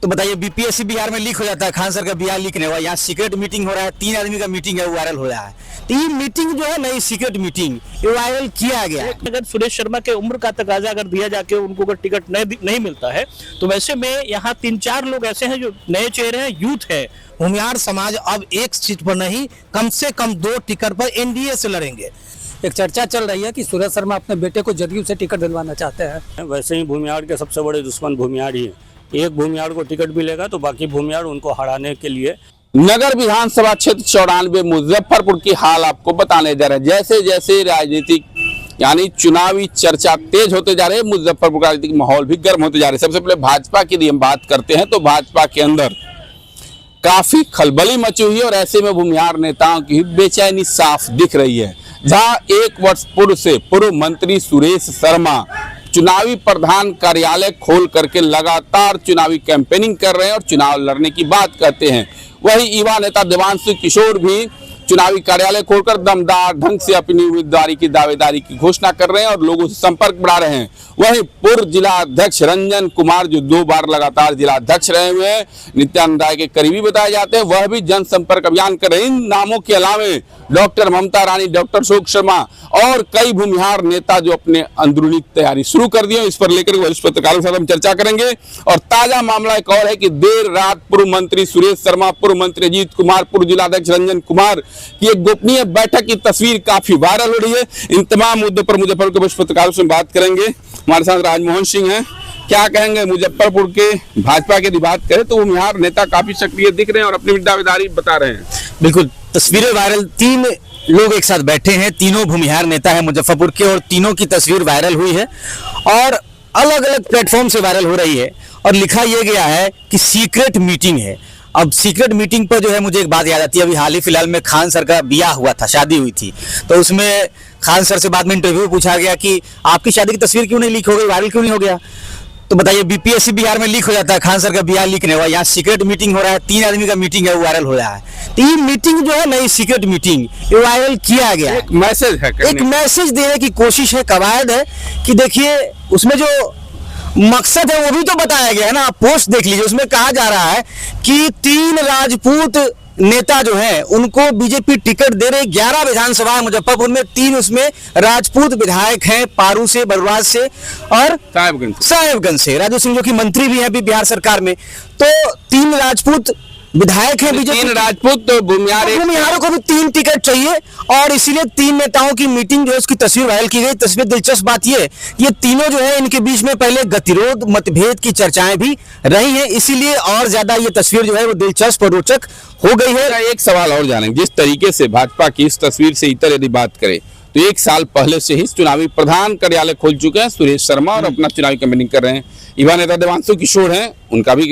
तो बताइए, बीपीएससी बिहार में लीक हो जाता है, खान सर का बिहार लीक नहीं हुआ, यहाँ सीक्रेट मीटिंग हो रहा है, 3 आदमी का मीटिंग है, वो वायरल हो रहा है। तो ये मीटिंग जो है नई सीक्रेट मीटिंग, ये वायरल किया गया है। अगर सुरेश शर्मा के उम्र का तकाजा अगर दिया जाके उनको अगर टिकट नहीं मिलता है, तो वैसे में यहाँ 3-4 लोग ऐसे हैं जो नए चेहरे हैं, यूथ है। भूमिहार समाज अब एक सीट पर नहीं, कम से कम 2 टिकट पर एनडीए से लड़ेंगे। एक चर्चा चल रही है कि सूरज शर्मा अपने बेटे को जदयू से टिकट दिलवाना चाहते हैं। वैसे ही भूमिहार के सबसे बड़े दुश्मन भूमिहार ही है। एक भूमिहार को टिकट मिलेगा तो बाकी भूमिहार उनको हराने के लिए। नगर विधानसभा क्षेत्र 94 मुजफ्फरपुर की हाल आपको बताने जा रहे हैं। जैसे जैसे राजनीतिक यानी चुनावी चर्चा तेज होते जा रहे हैं, मुजफ्फरपुर का राजनीतिक माहौल भी गर्म होते जा रहे हैं। सबसे पहले भाजपा की यदि हम बात करते हैं तो भाजपा के अंदर काफी खलबली मची हुई है और ऐसे में भूमिहार नेताओं की बेचैनी साफ दिख रही है। जहां 1 वर्ष पूर्व से पूर्व मंत्री सुरेश शर्मा चुनावी प्रधान कार्यालय खोल करके लगातार चुनावी कैंपेनिंग कर रहे हैं और चुनाव लड़ने की बात करते हैं, वही युवा नेता देवांशु किशोर भी चुनावी कार्यालय खोलकर दमदार ढंग से अपनी उम्मीदवारी की दावेदारी की घोषणा कर रहे हैं और लोगों से संपर्क बढ़ा रहे हैं। वहीं पूर्व जिला अध्यक्ष रंजन कुमार जो 2 बार लगातार जिला अध्यक्ष रहे हुए हैं, नित्यानंद राय के करीबी बताए जाते हैं, वह भी जनसंपर्क अभियान कर रहे हैं। इन नामों के अलावे डॉक्टर ममता रानी, डॉक्टर अशोक शर्मा और कई भूमिहार नेता जो अपने अंदरूनी तैयारी शुरू कर दी है, इस पर लेकर वरिष्ठ पत्रकारों के साथ हम चर्चा करेंगे। और ताजा मामला एक और है कि देर रात पूर्व मंत्री सुरेश शर्मा, पूर्व मंत्री अजीत कुमार, पूर्व जिलाध्यक्ष रंजन कुमार की एक गोपनीय बैठक की तस्वीर काफी वायरल हो रही है। इन तमाम मुद्दों पर मुजफ्फरपुर के वरिष्ठ पत्रकारों से बात करेंगे। हमारे साथ राजमोहन सिंह हैं। क्या कहेंगे मुजफ्फरपुर के भाजपा की बात करें तो भूमिहार नेता काफी सक्रिय दिख रहे हैं और अपनी दावेदारी बता रहे हैं। बिल्कुल, तस्वीरें वायरल, 3 लोग एक साथ बैठे हैं, तीनों भूमिहार नेता हैं मुजफ्फरपुर के और तीनों की तस्वीर वायरल हुई है और अलग अलग प्लेटफॉर्म से वायरल हो रही है और लिखा यह गया है कि सीक्रेट मीटिंग है। अब सीक्रेट मीटिंग पर जो है मुझे एक बात याद आती है, अभी हाल ही फिलहाल में खान सर का ब्याह हुआ था, शादी हुई थी, तो उसमें खान सर से बाद में इंटरव्यू पूछा गया कि आपकी शादी की तस्वीर क्यों नहीं लीक हो गई, वायरल क्यों नहीं हो गया। तो बताइए, बीपीएससी बिहार में लीक हो जाता है, खान सर का बिहार लीक नहीं हुआ, यहाँ सीक्रेट मीटिंग हो रहा है, 3 आदमी का मीटिंग है, वो वायरल हो रहा है। तो ये मीटिंग जो है नई सीक्रेट मीटिंग, ये वायरल किया गया, एक मैसेज है, एक मैसेज देने की कोशिश है, कवायद है कि देखिए उसमें जो मकसद है वो भी तो बताया गया है ना। आप पोस्ट देख लीजिए, उसमें कहा जा रहा है कि 3 राजपूत नेता जो हैं उनको बीजेपी टिकट दे रहे। 11 विधानसभा है मुजफ्फरपुर में, 3 उसमें राजपूत विधायक हैं, पारू से, बरवास से और साहेबगंज से। राजू सिंह जो कि मंत्री भी हैं अभी बिहार सरकार में, तो 3 राजपूत विधायक हैं बीजेपी। 3 राजपूत तो भूमिहारों को भी 3 टिकट चाहिए और इसीलिए 3 नेताओं की मीटिंग जो है उसकी तस्वीर वायरल की गई। तस्वीर दिलचस्प बात ये तीनों जो है इनके बीच में पहले गतिरोध मतभेद की चर्चाएं भी रही हैं, इसीलिए और ज्यादा ये तस्वीर जो है वो दिलचस्प और रोचक हो गई है। एक सवाल और जानेंगे, जिस तरीके से भाजपा की इस तस्वीर से इतर यदि बात करें तो 1 साल पहले से ही चुनावी प्रधान कार्यालय खोल चुके हैं सुरेश शर्मा और अपना चुनावी कैंपेनिंग कर रहे हैं। युवा नेता देवांशु किशोर हैं, उनका भी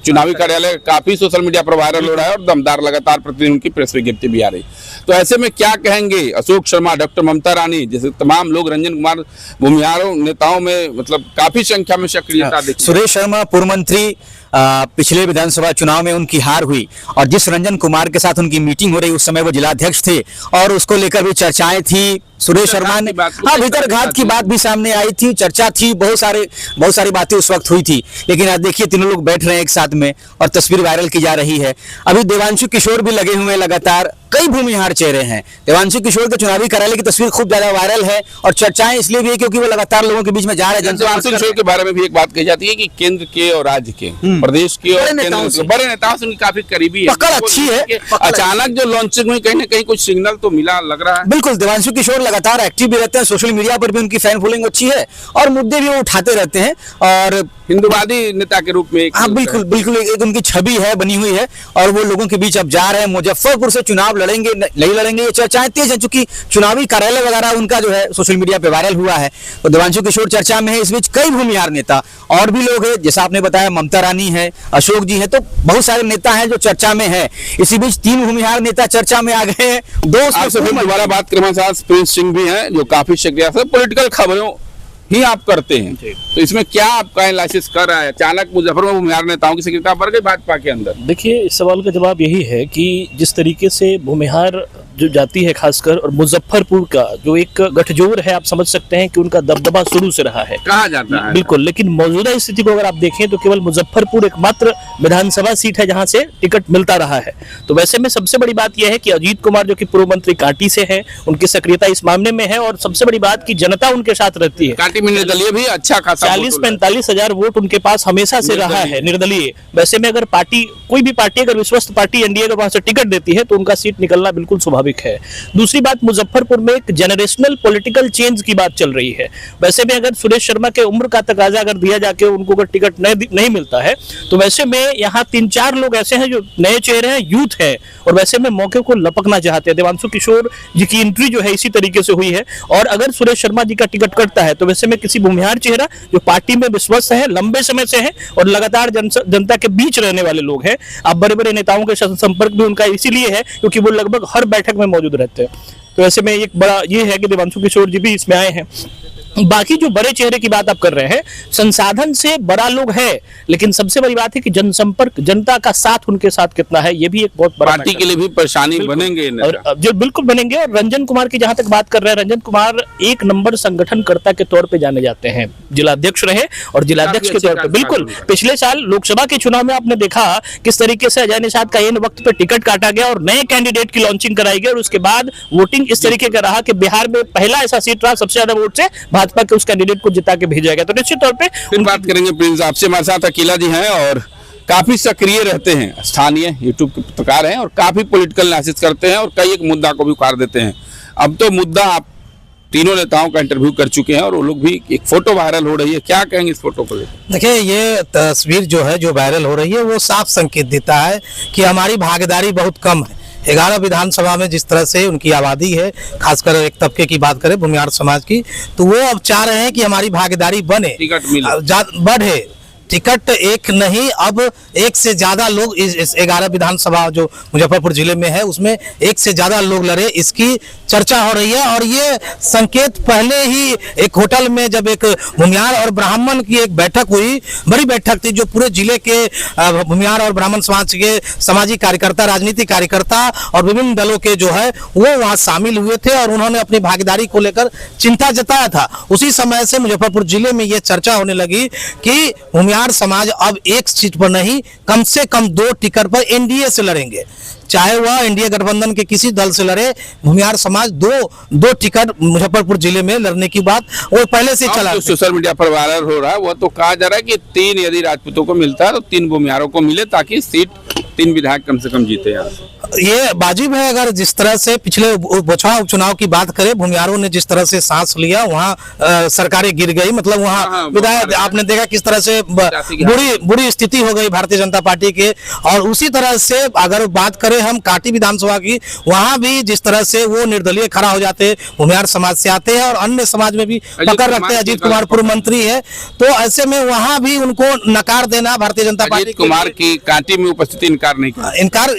चुनावी कार्यालय काफी सोशल मीडिया पर वायरल हो रहा है और दमदार लगातार प्रतिदिन उनकी प्रेस विज्ञप्ति भी आ रही। तो ऐसे में क्या कहेंगे अशोक शर्मा, डॉक्टर ममता रानी जैसे तमाम लोग, रंजन कुमार, भूमिहारों नेताओं में मतलब काफी संख्या में सक्रियता दिखी। सुरेश शर्मा पूर्व मंत्री, पिछले विधानसभा चुनाव में उनकी हार हुई और जिस रंजन कुमार के साथ उनकी मीटिंग हो रही उस समय वो जिलाध्यक्ष थे और उसको लेकर भी चर्चाएं थी। सुरेश शर्मा ने भीतर घात की बात भी सामने आई थी, चर्चा थी, बहुत सारी बातें उस वक्त हुई थी। लेकिन आज देखिए तीनों लोग बैठ रहे हैं एक साथ में और तस्वीर वायरल की जा रही है। अभी देवांशु किशोर भी लगे हुए हैं, लगातार कई भूमिहार चेहरे हैं। देवांशु किशोर के चुनावी कार्यालय की तस्वीर खूब ज्यादा वायरल है और चर्चाएं इसलिए भी है क्योंकि वो लगातार लोगों के बीच में जा रहे हैं। देवांशु किशोर के बारे में भी एक बात कही जाती है कि केंद्र के और राज्य के, प्रदेश के और बड़े नेताओं से उनकी काफी करीबी है, पकड़ अच्छी है। अचानक जो लॉन्चिंग हुई कहीं ना कहीं कुछ सिग्नल तो मिला लग रहा है। बिल्कुल, देवांशु किशोर लगातार एक्टिव भी रहते हैं, सोशल मीडिया पर भी उनकी फैन फॉलोइंग अच्छी है और मुद्दे भी वो उठाते रहते हैं और हिंदुवादी नेता के रूप में बिल्कुल एक उनकी छवि है, बनी हुई है और वो लोगों के बीच अब जा रहे हैं। मुजफ्फरपुर से चुनाव लड़ेंगे नहीं लड़ेंगे ये चर्चाएं तेज है, चूंकि चुनावी कार्यालय वगैरह उनका जो है सोशल मीडिया पे वायरल हुआ है। तो देवांशु किशोर चर्चा में है, इस बीच कई भूमिहार नेता और भी लोग हैं, जैसा आपने बताया ममता रानी है, अशोक जी है, तो बहुत सारे नेता हैं जो चर्चा में है। इसी बीच 3 भूमिहार नेता चर्चा में आ गए हैं। दोबारा बात करें, प्रिंस सिंह भी हैं जो काफी सक्रिय पॉलिटिकल खबरों ही आप करते हैं, तो इसमें क्या आपका एनालिसिस कर रहा है? अचानक मुजफ्फरपुर में भूमिहार नेताओं की सक्रियता बढ़ गई भाजपा के अंदर। देखिए, इस सवाल का जवाब यही है कि जिस तरीके से भूमिहार जो जाती है खासकर, और मुजफ्फरपुर का जो एक गठजोड़ है, आप समझ सकते हैं कि उनका दबदबा शुरू से रहा है, कहा जाता है। बिल्कुल। लेकिन मौजूदा स्थिति को अगर आप देखें तो केवल मुजफ्फरपुर एकमात्र विधानसभा सीट है जहां से टिकट मिलता रहा है। तो वैसे में सबसे बड़ी बात यह है कि अजीत कुमार जो कि पूर्व मंत्री कांटी से हैं, उनकी सक्रियता इस मामले में है, और सबसे बड़ी बात की जनता उनके साथ रहती है। कांटी में निर्दलीय भी अच्छा खासा 40-45 हजार वोट उनके पास हमेशा से रहा है, निर्दलीय। वैसे में अगर पार्टी, कोई भी पार्टी अगर विश्वस्त पार्टी एनडीए के पास से टिकट देती है तो उनका सीट निकलना बिल्कुल स्वाभाविक है। दूसरी बात, मुजफ्फरपुर में एक जनरेशनल पॉलिटिकल चेंज की बात चल रही है। वैसे में अगर सुरेश शर्मा के उम्र का तकाजा अगर दिया जाके उनको अगर टिकट नहीं मिलता है, तो वैसे में यहाँ 3-4 लोग ऐसे हैं जो नए चेहरे हैं, यूथ है, और वैसे में मौके को लपकना चाहते हैं। देवांशु किशोर जी की एंट्री जो है इसी तरीके से हुई है, और अगर सुरेश शर्मा जी का टिकट कटता है तो वैसे में किसी भूमिहार चेहरा जो पार्टी में विश्वस्त है, लंबे समय से है, और लगातार जनता के बीच रहने वाले लोग हैं। अब बड़े बड़े नेताओं के संपर्क भी उनका इसीलिए है क्योंकि वो लगभग हर बैठक में मौजूद रहते हैं। तो ऐसे में एक बड़ा ये है कि देवांशु किशोर जी भी इसमें आए हैं। बाकी जो बड़े चेहरे की बात आप कर रहे हैं, संसाधन से बड़ा लोग है, लेकिन सबसे बड़ी बात है कि जनसंपर्क, जनता का साथ उनके साथ कितना है, ये भी एक बहुत बड़ा पार्टी के लिए भी परेशानी बनेंगे। और जो बिल्कुल बनेंगे। और रंजन कुमार की जहां तक बात कर रहे हैं, रंजन कुमार एक नंबर संगठनकर्ता के तौर पे जाने जाते हैं, जिलाध्यक्ष रहे और जिलाध्यक्ष के तौर पे बिल्कुल। पिछले साल लोकसभा के चुनाव में आपने देखा किस तरीके से अजय निषाद का इन वक्त पे टिकट काटा गया और नए कैंडिडेट की लॉन्चिंग कराई गई, और उसके बाद वोटिंग इस तरीके का रहा कि बिहार में पहला ऐसा सीट रहा सबसे ज्यादा वोट से भाजपा के उस कैंडिडेट को जिता के भेजा गया। तो निश्चित तौर पे फिर बात करेंगे प्रिंस आपसे। हमारे साथ अकीला जी हैं और काफी सक्रिय रहते हैं, स्थानीय यूट्यूब के पत्रकार हैं और काफी पॉलिटिकल एनालिसिस करते हैं और कई एक मुद्दा को भी उखाड़ देते हैं। अब तो मुद्दा, आप तीनों नेताओं का इंटरव्यू कर चुके हैं और वो लोग भी, एक फोटो वायरल हो रही है, क्या कहेंगे इस फोटो को लेकर? देखिए, ये तस्वीर जो है, जो वायरल हो रही है, वो साफ संकेत देता है कि हमारी भागीदारी बहुत कम है। 11 विधानसभा में जिस तरह से उनकी आबादी है, खासकर एक तबके की बात करें, भूमिहार समाज की, तो वो अब चाह रहे हैं कि हमारी भागीदारी बने, टिकट मिले, बढ़े। टिकट एक नहीं, अब एक से ज्यादा लोग इस 11 विधानसभा जो मुजफ्फरपुर जिले में है उसमें एक से ज्यादा लोग लड़े, इसकी चर्चा हो रही है। और ये संकेत पहले ही एक होटल में जब एक भूमिहार और ब्राह्मण की एक बैठक हुई, बड़ी बैठक थी, जो पूरे जिले के भूमिहार और ब्राह्मण समाज के सामाजिक कार्यकर्ता, राजनीतिक कार्यकर्ता और विभिन्न दलों के जो है वो वहाँ शामिल हुए थे और उन्होंने अपनी भागीदारी को लेकर चिंता जताया था। उसी समय से मुजफ्फरपुर जिले में ये चर्चा होने लगी कि भूमिहार समाज अब एक सीट पर नहीं, कम से कम 2 टिकट पर एनडीए से लड़ेंगे। चाहे वह एनडीए गठबंधन के किसी दल से लड़े, भूमिहार समाज दो टिकट मुजफ्फरपुर जिले में लड़ने की बात वो पहले से चला। सोशल मीडिया पर वायरल हो रहा है वो तो कहा जा रहा है कि 3 यदि राजपूतों को मिलता है तो 3 भूमिहारों को मिले, ताकि सीट 3 विधायक कम से कम जीते। ये वाजिब है। अगर जिस तरह से पिछले बोछड़ा उपचुनाव की बात करें, भूमिहारों ने जिस तरह से सांस लिया, वहाँ सरकारें गिर गई, मतलब वहाँ विधायक आपने देखा किस तरह से बुरी स्थिति हो गई भारतीय जनता पार्टी के। और उसी तरह से अगर बात करें हम कांटी विधानसभा की, वहाँ भी जिस तरह से वो निर्दलीय खड़ा हो जाते, भूमिहार समाज से आते हैं और अन्य समाज में भी पकड़ रखते हैं। अजीत कुमार पूर्व मंत्री है, तो ऐसे में वहाँ भी उनको नकार देना भारतीय जनता पार्टी। अजीत कुमार की कांटी में उपस्थिति इनकार नहीं किया,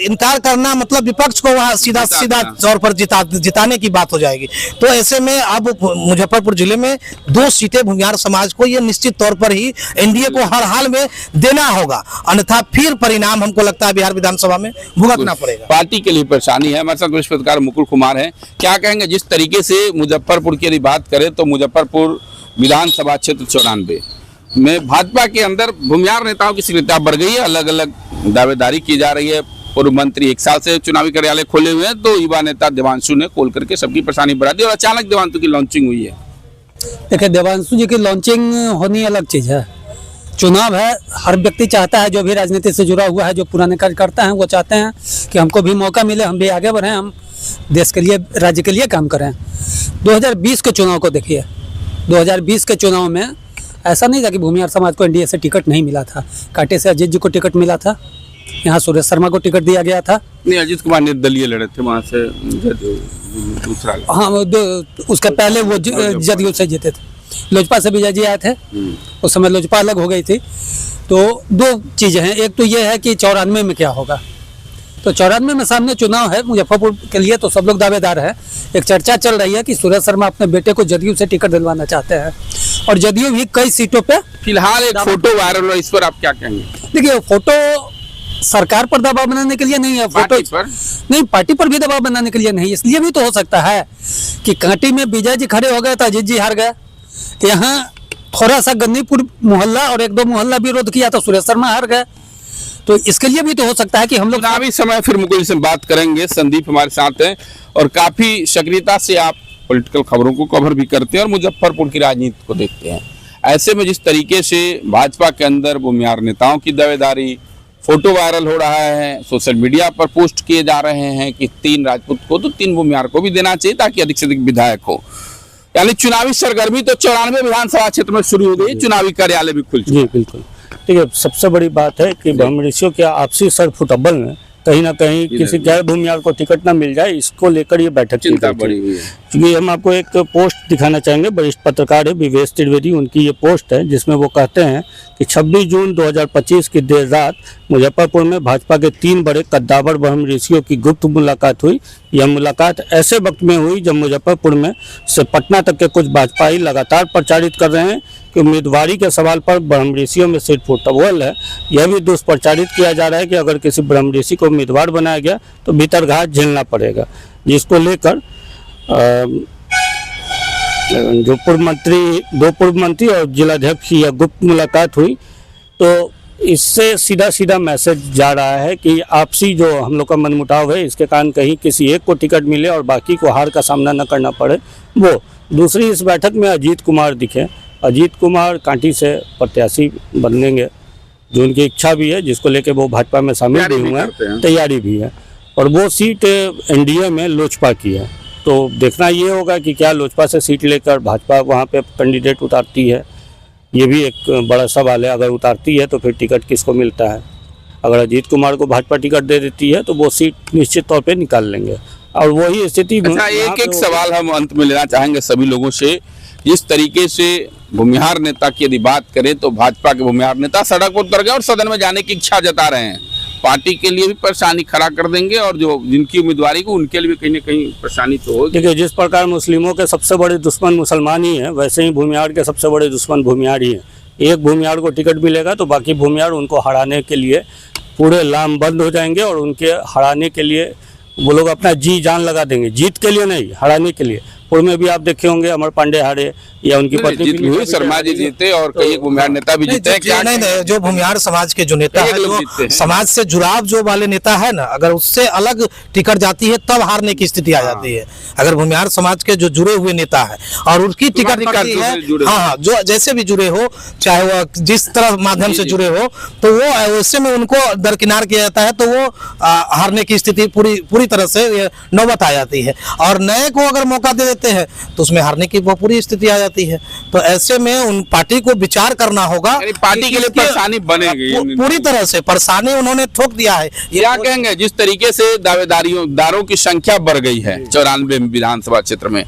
इनकार करना मतलब विपक्ष को वहाँ सीधा तौर पर जिताने की बात हो जाएगी। तो ऐसे में अब मुजफ्फरपुर जिले में 2 सीटें भूमिहार समाज को ये निश्चित तौर पर ही एनडीए को हर हाल में देना होगा, अन्यथा फिर परिणाम हमको लगता है बिहार विधानसभा में भुगतना पड़ेगा। पार्टी के लिए परेशानी है। हमारे साथ वरिष्ठ पत्रकार मुकुल कुमार हैं, क्या कहेंगे जिस तरीके से मुजफ्फरपुर की यदि बात करें तो मुजफ्फरपुर विधानसभा क्षेत्र 94 में भाजपा के अंदर भूमिहार नेताओं की सक्रियता बढ़ गई है, अलग अलग दावेदारी की जा रही है। पूर्व मंत्री 1 साल से चुनावी कार्यालय खोले हुए हैं, तो युवा नेता देवांशु ने खोल करके सबकी परेशानी बढ़ा दी और अचानक देवांशु की लॉन्चिंग हुई है। देखिए, देवांशु जी की लॉन्चिंग होनी अलग चीज है। चुनाव है, हर व्यक्ति चाहता है, जो भी राजनीति से जुड़ा हुआ है, जो पुराने कार्यकर्ता हैं, वो चाहते हैं कि हमको भी मौका मिले, हम भी आगे बढ़ें, हम देश के लिए, राज्य के लिए काम करें। 2020 के चुनाव को देखिए, 2020 के चुनाव में ऐसा नहीं था कि भूमिहार समाज को एनडीए से टिकट नहीं मिला था। कांटे से अजीत जी को टिकट मिला था, यहाँ सुरेश शर्मा को टिकट दिया गया था। नहीं, अजीत कुमार निर्दलीय लड़े थे, वहाँ से दूसरा, हाँ, उसके पहले वो जदयू से जीते थे, लोजपा से विजय जी आए थे, उस समय लोजपा अलग हो गई थी। तो 2 चीज़ें हैं, एक तो ये है कि 94 में क्या होगा। तो 94 में सामने चुनाव है मुजफ्फरपुर के लिए, तो सब लोग दावेदार है। एक चर्चा चल रही है कि सुरेश शर्मा अपने बेटे को जदयू से टिकट दिलवाना चाहते हैं और जदयू भी कई सीटों पे फिलहाल एक फोटो वायरल हो, इस पर आप क्या कहेंगे? देखिए, फोटो सरकार पर दबाव बनाने के लिए नहीं है, पार्टी फोटो पर? नहीं, पार्टी पर भी दबाव बनाने के लिए नहीं। इसलिए भी तो हो सकता है कि कांटी में विजय जी खड़े हो गए तो अजीत जी हार गए। यहाँ थोड़ा सा गन्नीपुर मोहल्ला और एक दो मोहल्ला विरोध किया तो सुरेश शर्मा हार गए। तो इसके लिए भी तो हो सकता है कि हम लोग चुनावी समय फिर मुकुल से बात करेंगे। संदीप हमारे साथ हैं और काफी सक्रियता से आप पॉलिटिकल खबरों को कवर भी करते हैं और मुजफ्फरपुर की राजनीति को देखते हैं। ऐसे में जिस तरीके से भाजपा के अंदर भूमिहार नेताओं की दावेदारी, फोटो वायरल हो रहा है, सोशल मीडिया पर पोस्ट किए जा रहे हैं कि 3 राजपूत को तो 3 भूमिहार को भी देना चाहिए ताकि अधिक से अधिक विधायक हो। यानी चुनावी सरगर्मी तो 94 विधानसभा क्षेत्र में शुरू हो गई, चुनावी कार्यालय भी खुल चुके जी बिल्कुल। देखिए, सबसे बड़ी बात है कि ब्रह्मऋषियों के आपसी सरफुटबल में कहीं ना कहीं किसी गैर भूमिहार को टिकट ना मिल जाए, इसको लेकर ये बैठक की चिंता गई थी। बढ़ी हुई है। क्योंकि हम आपको एक पोस्ट दिखाना चाहेंगे, वरिष्ठ पत्रकार है विवेश त्रिवेदी, उनकी ये पोस्ट है जिसमें वो कहते हैं कि 26 जून 2025 की देर रात मुजफ्फरपुर में भाजपा के 3 बड़े कद्दावर ब्रह्मऋषियों की गुप्त मुलाकात हुई। यह मुलाकात ऐसे वक्त में हुई जब मुजफ्फरपुर में से पटना तक के कुछ भाजपाई लगातार प्रचारित कर रहे हैं कि उम्मीदवारी के सवाल पर ब्रह्मऋषियों में सिर फुटबॉल है। यह भी दुष्प्रचारित किया जा रहा है कि अगर किसी ब्रह्मऋषि को उम्मीदवार बनाया गया तो भीतरघात झेलना पड़ेगा, जिसको लेकर जो दो पूर्व मंत्री और जिलाध्यक्ष की यह गुप्त मुलाकात हुई। तो इससे सीधा सीधा मैसेज जा रहा है कि आपसी जो हम लोग का मनमुटाव है, इसके कारण कहीं किसी एक को टिकट मिले और बाकी को हार का सामना न करना पड़े। वो दूसरी, इस बैठक में अजीत कुमार दिखे। अजीत कुमार कांटी से प्रत्याशी बनेंगे, जो उनकी इच्छा भी है, जिसको लेके वो भाजपा में शामिल भी हुए हैं, तैयारी भी है। और वो सीट एनडीए में लोजपा की है। तो देखना ये होगा कि क्या लोजपा से सीट लेकर भाजपा वहाँ पे कैंडिडेट उतारती है, ये भी एक बड़ा सवाल है। अगर उतारती है तो फिर टिकट किसको मिलता है। अगर अजीत कुमार को भाजपा टिकट दे देती है तो वो सीट निश्चित तौर पे निकाल लेंगे और वही स्थिति। अच्छा, एक सवाल हम अंत में लेना चाहेंगे सभी लोगों से। जिस तरीके से भूमिहार नेता की यदि बात करें तो भाजपा के भूमिहार नेता सड़क पर उतर गए और सदन में जाने की इच्छा जता रहे हैं। पार्टी के लिए भी परेशानी खड़ा कर देंगे और जो जिनकी उम्मीदवारी को उनके लिए भी कहीं ना कहीं परेशानी तो होगी। देखिए, जिस प्रकार मुस्लिमों के सबसे बड़े दुश्मन मुसलमान ही हैं, वैसे ही भूमिहार के सबसे बड़े दुश्मन भूमिहार ही हैं। एक भूमिहार को टिकट मिलेगा तो बाकी भूमिहार उनको हराने के लिए पूरे लामबंद हो जाएंगे और उनके हराने के लिए वो लोग अपना जी जान लगा देंगे। जीत के लिए नहीं, हराने के लिए। पूर्व में भी आप देखे होंगे अमर पांडे हारे या उनकी पत्नी जीत हुई, शर्मा जी जीते और कई भूमिहार नेता भी जीते। नहीं, जो भूमिहार समाज के जो नेता है, जो समाज से जुड़ाव जो वाले नेता है ना, अगर उससे अलग टिकट जाती है तब हारने की स्थिति आ जाती है। अगर भूमिहार समाज के जो जुड़े हुए नेता है और उसकी टिकट पड़ती है, हाँ, जो जैसे भी जुड़े हो, चाहे वो जिस तरह माध्यम से जुड़े हो, तो वो उससे में उनको दरकिनार किया जाता है, तो वो हारने की स्थिति पूरी तरह से नौबत आ जाती है। और नए को अगर मौका दे देते हैं तो उसमें हारने की वो पूरी स्थिति आ जाती है। तो ऐसे में उन पार्टी को विचार करना होगा। पार्टी के लिए परेशानी बनेगी, पूरी तरह से परेशानी उन्होंने ठोक दिया है। क्या कहेंगे जिस तरीके से दावेदारों की संख्या बढ़ गई है 94 विधानसभा क्षेत्र में,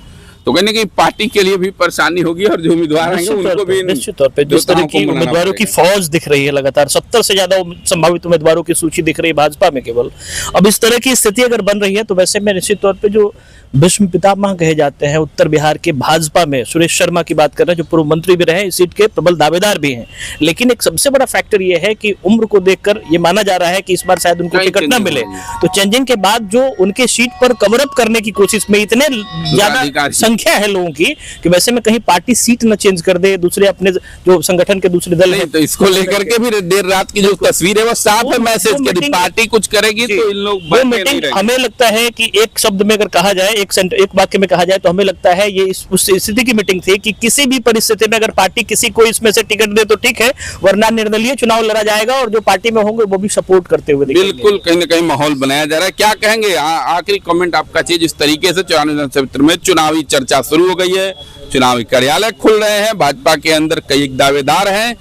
तो कहने की पार्टी के लिए भी परेशानी होगी और जो उम्मीदवार हैं उनको भी निश्चित तौर पे जिस तरह की उम्मीदवारों की फौज दिख रही है लगातार, 70 से ज्यादा संभावित उम्मीदवारों की सूची दिख रही है भाजपा में केवल। अब इस तरह की स्थिति अगर बन रही है तो वैसे में निश्चित तौर पे जो भीष्म पितामह कहे जाते हैं उत्तर बिहार के भाजपा में, सुरेश शर्मा की बात कर रहे हैं, जो पूर्व मंत्री भी रहे, इस सीट के प्रबल दावेदार भी हैं। लेकिन एक सबसे बड़ा फैक्टर ये है कि उम्र को देखकर ये माना जा रहा है कि इस बार शायद उनको टिकट न मिले। तो चेंजिंग के बाद जो उनके सीट पर कवर अप करने की कोशिश में इतने ज्यादा संख्या है लोगों की कि वैसे में कहीं पार्टी सीट न चेंज कर दे, दूसरे अपने जो संगठन के दूसरे दल हैं, तो इसको लेकर के भी देर रात की जो तस्वीर है वो साफ है मैसेज कि पार्टी कुछ करेगी तो इन लोग हमें लगता है कि एक शब्द में अगर कहा जाए, एक वाक्य में कहा जाए तो हमें लगता है ये उस स्थिति की मीटिंग थी कि किसी भी परिस्थिति में अगर पार्टी किसी को इसमें से टिकट दे तो ठीक है, वरना निर्दलीय चुनाव लड़ा जाएगा और जो पार्टी में होंगे वो भी सपोर्ट करते हुए बिल्कुल कहीं ना कहीं माहौल बनाया जा रहा है। क्या कहेंगे आखिरी कमेंट आपका चीज, इस तरीके से 94 विधानसभा क्षेत्र में चुनावी चर्चा शुरू हो गई है, चुनावी कार्यालय खुल रहे हैं, भाजपा के अंदर कई एक दावेदार हैं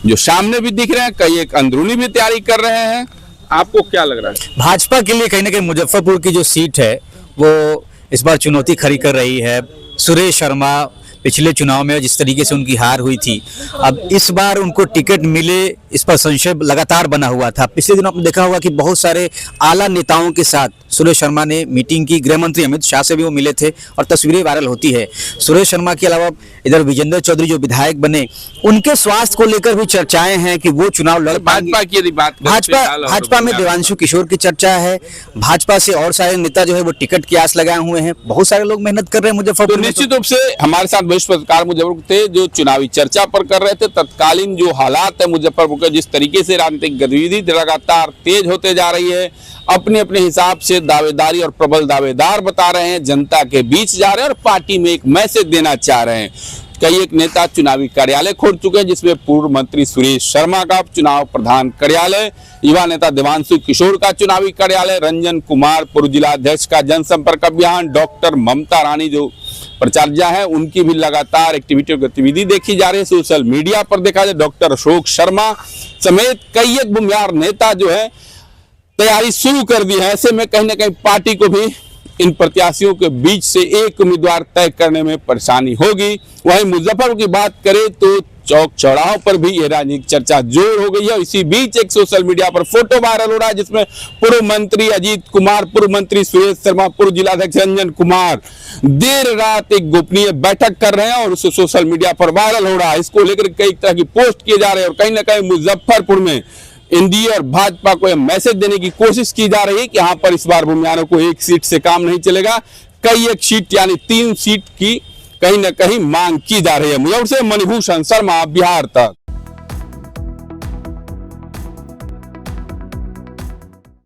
जो सामने भी दिख रहे हैं, कई एक अंदरूनी भी तैयारी कर रहे हैं। आपको क्या लग रहा है? भाजपा के लिए कहीं ना कहीं मुजफ्फरपुर की जो सीट है वो इस बार चुनौती खड़ी कर रही है। सुरेश शर्मा पिछले चुनाव में जिस तरीके से उनकी हार हुई थी, अब इस बार उनको टिकट मिले इस पर संशय लगातार बना हुआ था। पिछले दिनों आपने देखा होगा कि बहुत सारे आला नेताओं के साथ सुरेश शर्मा ने मीटिंग की, गृह मंत्री अमित शाह से भी वो मिले थे और तस्वीरें वायरल होती है। सुरेश शर्मा के अलावा इधर विजेंद्र चौधरी जो विधायक बने, उनके स्वास्थ्य को लेकर भी चर्चाएं हैं कि वो चुनाव लड़ पाएंगे। भाजपा की यदि बात करें, भाजपा में देवांशु किशोर की चर्चा है। भाजपा से और सारे नेता जो है वो टिकट की आस लगाए हुए हैं। बहुत सारे लोग मेहनत कर रहे हैं मुजफ्फरपुर तो में। निश्चित रूप से हमारे साथ वरिष्ठ पत्रकार मुजफ्फरपुर थे जो चुनावी चर्चा पर कर रहे थे। तत्कालीन जो हालात है मुजफ्फरपुर के, जिस तरीके से राजनीतिक गतिविधि लगातार तेज होते जा रही है, अपने अपने हिसाब से दावेदारी और प्रबल दावेदार बता रहे हैं, जनता के बीच जा रहे हैं और पार्टी में एक मैसेज देना चाह रहे हैं। कई एक नेता चुनावी कार्यालय खोल चुके हैं, जिसमें पूर्व मंत्री सुरेश शर्मा का चुनाव प्रधान कार्यालय, युवा नेता देवांशु किशोर का चुनावी कार्यालय, रंजन कुमार पूर्व जिलाध्यक्ष का जनसंपर्क अभियान, डॉक्टर ममता रानी जो प्रचार्या है उनकी भी लगातार एक्टिविटी और गतिविधि देखी जा रही है। सोशल मीडिया पर देखा जाए डॉक्टर अशोक शर्मा समेत कई एक बुमियार नेता जो है तैयारी शुरू कर दी है। ऐसे में कहीं ना कहीं पार्टी को भी इन प्रत्याशियों के बीच से एक उम्मीदवार तय करने में परेशानी होगी। वहीं मुजफ्फरपुर की बात करें तो चौक चौराहों पर भी यह राजनीतिक चर्चा जोर हो गई है। इसी बीच एक सोशल मीडिया पर फोटो वायरल हो रहा है जिसमें पूर्व मंत्री अजीत कुमार, पूर्व मंत्री सुरेश शर्मा, पूर्व जिलाध्यक्ष रंजन कुमार देर रात एक गोपनीय बैठक कर रहे हैं और उसे सोशल मीडिया पर वायरल हो रहा है। इसको लेकर कई तरह की पोस्ट किए जा रहे हैं और कहीं ना कहीं मुजफ्फरपुर में एनडीए और भाजपा को यह मैसेज देने की कोशिश की जा रही है कि यहाँ पर इस बार भूमियारों को एक सीट से काम नहीं चलेगा, कई एक सीट यानी 3 सीट की कहीं ना कहीं मांग की जा रही है। मुजफ्फरपुर से मणिभूषण शर्मा, बिहार तक।